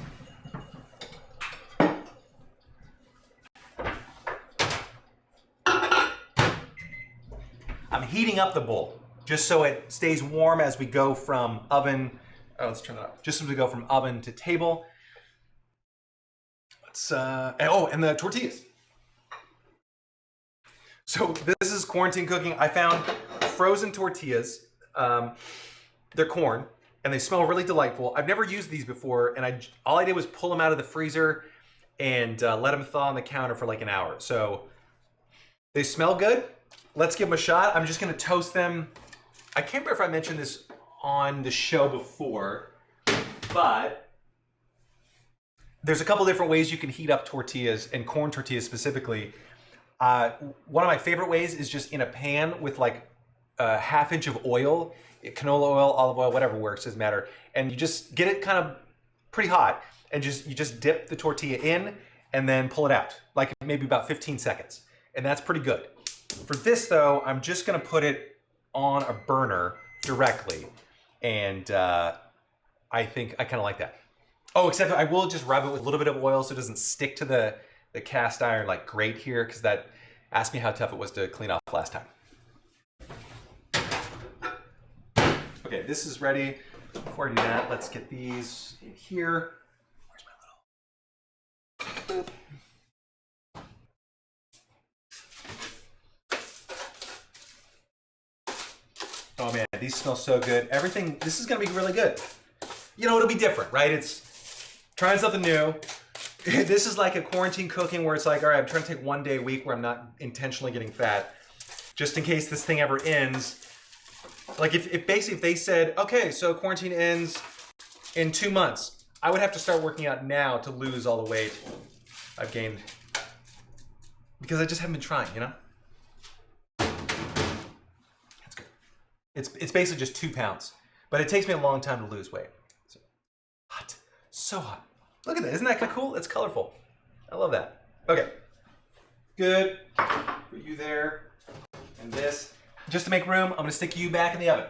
I'm heating up the bowl just so it stays warm as we go from oven. Oh, let's turn it up. Just as we go from oven to table. Let's and the tortillas. So this is quarantine cooking. I found frozen tortillas. They're corn and they smell really delightful. I've never used these before, and all I did was pull them out of the freezer and let them thaw on the counter for like an hour. So they smell good. Let's give them a shot. I'm just gonna toast them. I can't remember if I mentioned this on the show before, but there's a couple different ways you can heat up tortillas, and corn tortillas specifically. One of my favorite ways is just in a pan with like a ½ inch of oil, canola oil, olive oil, whatever works, doesn't matter. And you just get it kind of pretty hot, and you just dip the tortilla in and then pull it out, like maybe about 15 seconds. And that's pretty good. For this though, I'm just gonna put it on a burner directly. And I think I kind of like that. Oh, except I will just rub it with a little bit of oil so it doesn't stick to the cast iron like grate here, because that asked me how tough it was to clean off last time. Okay, this is ready. Before I do that, let's get these in here. Where's my little... Oh man, these smell so good. Everything, this is gonna be really good. You know, it'll be different, right? It's trying something new. This is like a quarantine cooking where it's like, all right, I'm trying to take one day a week where I'm not intentionally getting fat, just in case this thing ever ends. Like if they said, okay, so quarantine ends in 2 months, I would have to start working out now to lose all the weight I've gained, because I just haven't been trying, you know? That's good. It's basically just 2 pounds, but it takes me a long time to lose weight. So hot, so hot. Look at that, isn't that kind of cool? It's colorful. I love that. Okay, good. Put you there, and this. Just to make room, I'm gonna stick you back in the oven.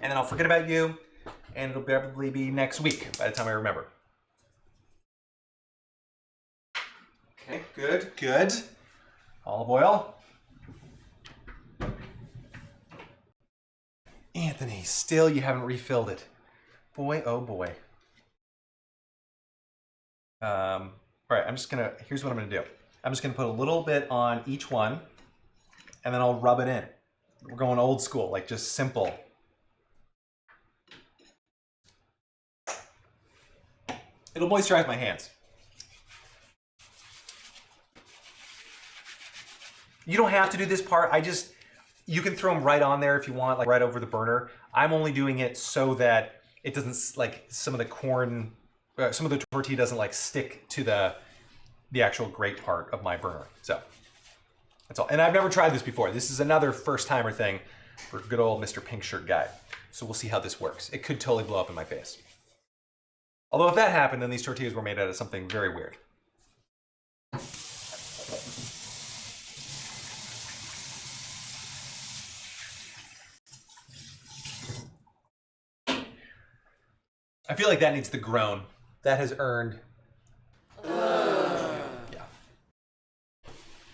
And then I'll forget about you, and it'll probably be next week by the time I remember. Okay, good, good. Olive oil. Anthony, still you haven't refilled it. Boy, oh boy. All right, here's what I'm gonna do. I'm just gonna put a little bit on each one, and then I'll rub it in. We're going old school, like just simple. It'll moisturize my hands. You don't have to do this part. You can throw them right on there if you want, like right over the burner. I'm only doing it so that it doesn't, like some of the corn, some of the tortilla doesn't like stick to the actual grate part of my burner. So that's all. And I've never tried this before. This is another first timer thing for good old Mr. Pink Shirt Guy. So we'll see how this works. It could totally blow up in my face. Although if that happened, then these tortillas were made out of something very weird. I feel like that needs the groan. That has earned. Yeah.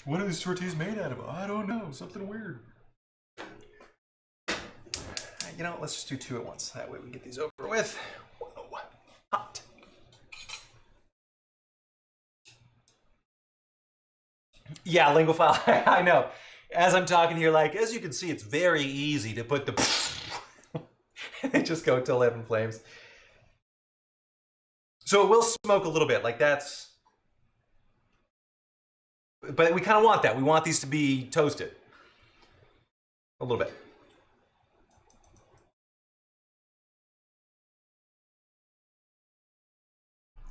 What are these tortillas made out of? I don't know. Something weird. You know, let's just do 2 at once. That way we can get these over with. Whoa. Hot. Yeah, lingophile. I know. As I'm talking here, like, as you can see, it's very easy to put the... and they just go to 11 flames. So it will smoke a little bit, like that's... But we kind of want that. We want these to be toasted. A little bit.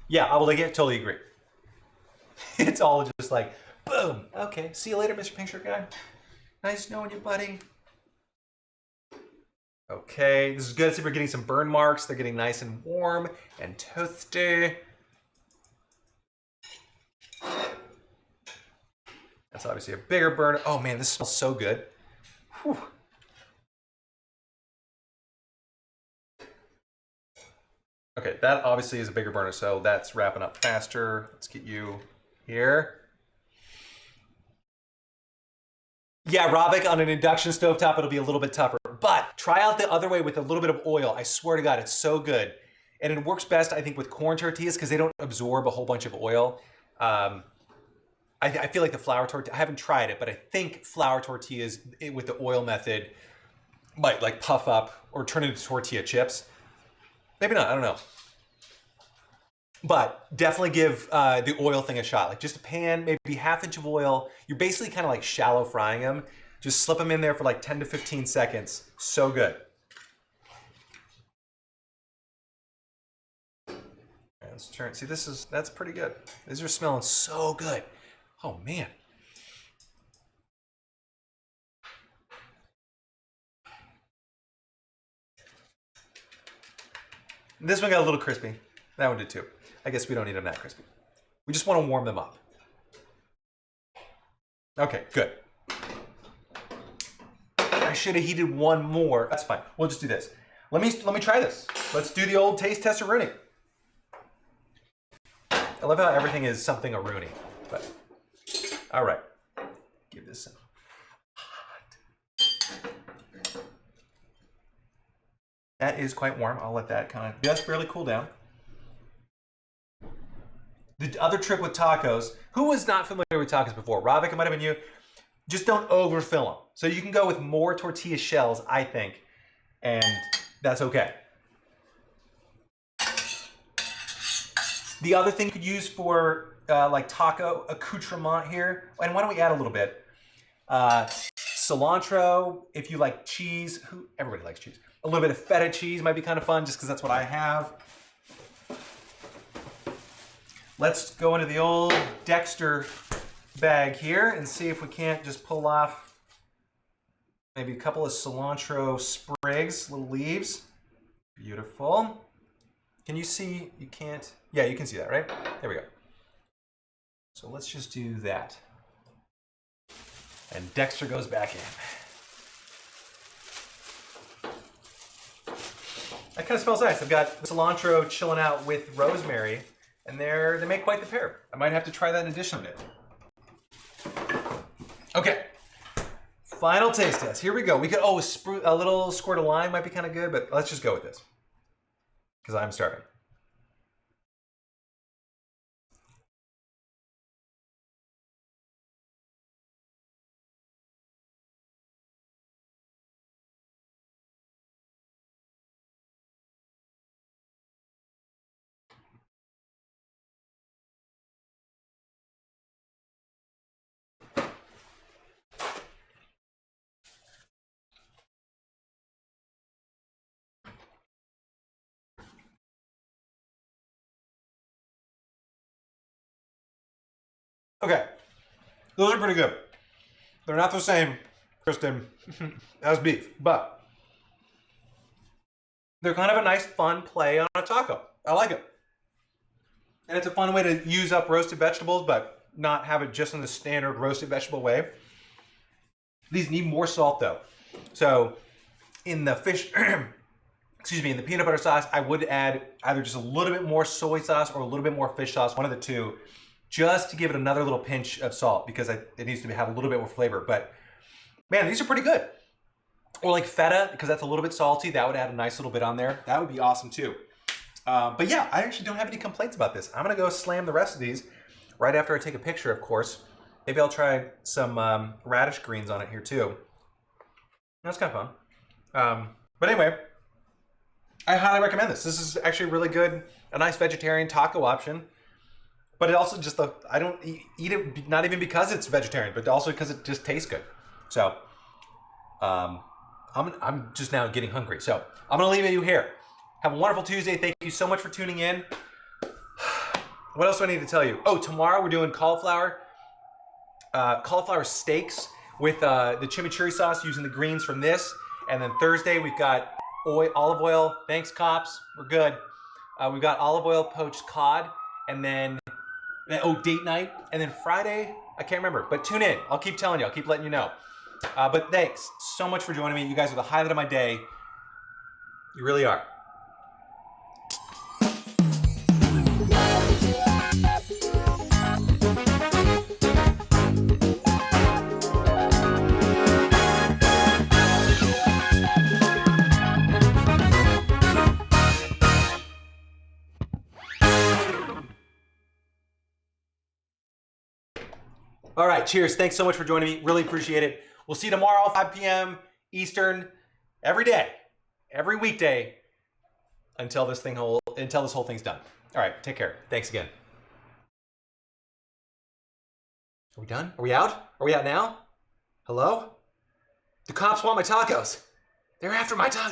Yeah, I will totally agree. It's all just like, boom. Okay, see you later, Mr. Pink Shirt Guy. Nice knowing you, buddy. Okay, this is good. See if we're getting some burn marks. They're getting nice and warm and toasty. That's obviously a bigger burner. Oh man, this smells so good. Whew. Okay, that obviously is a bigger burner, so that's wrapping up faster. Let's get you here. Yeah, Ravik, on an induction stovetop, it'll be a little bit tougher. But try out the other way with a little bit of oil. I swear to God, it's so good. And it works best, I think, with corn tortillas because they don't absorb a whole bunch of oil. I feel like the flour tortilla, I haven't tried it, but I think flour tortillas with the oil method might like puff up or turn into tortilla chips. Maybe not, I don't know. But definitely give the oil thing a shot. Like just a pan, maybe ½ inch of oil. You're basically kind of like shallow frying them. Just slip them in there for like 10 to 15 seconds. So good. Let's turn. See, that's pretty good. These are smelling so good. Oh man. This one got a little crispy. That one did too. I guess we don't need them that crispy. We just want to warm them up. Okay, good. I should have heated one more. That's fine. We'll just do this. Let me try this. Let's do the old taste tester Rooney. I love how everything is something a Rooney. But all right, give this some hot. That is quite warm. I'll let that kind of just barely cool down. The other trick with tacos, who was not familiar with tacos before? Ravik, it might have been you. Just don't overfill them. So you can go with more tortilla shells, I think, and that's okay. The other thing you could use for like taco accoutrement here, and why don't we add a little bit? Cilantro, if you like cheese, everybody likes cheese. A little bit of feta cheese might be kind of fun just because that's what I have. Let's go into the old Dexter bag here and see if we can't just pull off maybe a couple of cilantro sprigs, little leaves. Beautiful. Can you see? You can't. Yeah, you can see that, right? There we go. So let's just do that. And Dexter goes back in. That kind of smells nice. I've got cilantro chilling out with rosemary, and they make quite the pair. I might have to try that in addition to it. Okay, final taste test. Here we go. We could, a little squirt of lime might be kind of good, but let's just go with this because I'm starving. Okay, those are pretty good. They're not the same, Kristen, as beef, but they're kind of a nice, fun play on a taco. I like it. And it's a fun way to use up roasted vegetables, but not have it just in the standard roasted vegetable way. These need more salt though. So in the fish, excuse me, in the peanut butter sauce, I would add either just a little bit more soy sauce or a little bit more fish sauce, one of the two, just to give it another little pinch of salt because it needs to have a little bit more flavor. But man, these are pretty good. Or like feta, because that's a little bit salty. That would add a nice little bit on there. That would be awesome too. But yeah, I actually don't have any complaints about this. I'm gonna go slam the rest of these right after I take a picture, of course. Maybe I'll try some radish greens on it here too. That's kind of fun. But anyway, I highly recommend this. This is actually really good, a nice vegetarian taco option. But it also just, I don't eat it, not even because it's vegetarian, but also because it just tastes good. So, I'm just now getting hungry. So, I'm gonna leave you here. Have a wonderful Tuesday. Thank you so much for tuning in. What else do I need to tell you? Oh, tomorrow we're doing cauliflower steaks with the chimichurri sauce using the greens from this. And then Thursday we've got olive oil. Thanks, cops. We're good. We've got olive oil poached cod. And then, date night. And then Friday, I can't remember. But tune in. I'll keep telling you. I'll keep letting you know. But thanks so much for joining me. You guys are the highlight of my day. You really are. All right, cheers. Thanks so much for joining me. Really appreciate it. We'll see you tomorrow, 5 p.m. Eastern, every day, every weekday, until this whole thing's done. All right, take care. Thanks again. Are we done? Are we out? Are we out now? Hello? The cops want my tacos. They're after my tacos.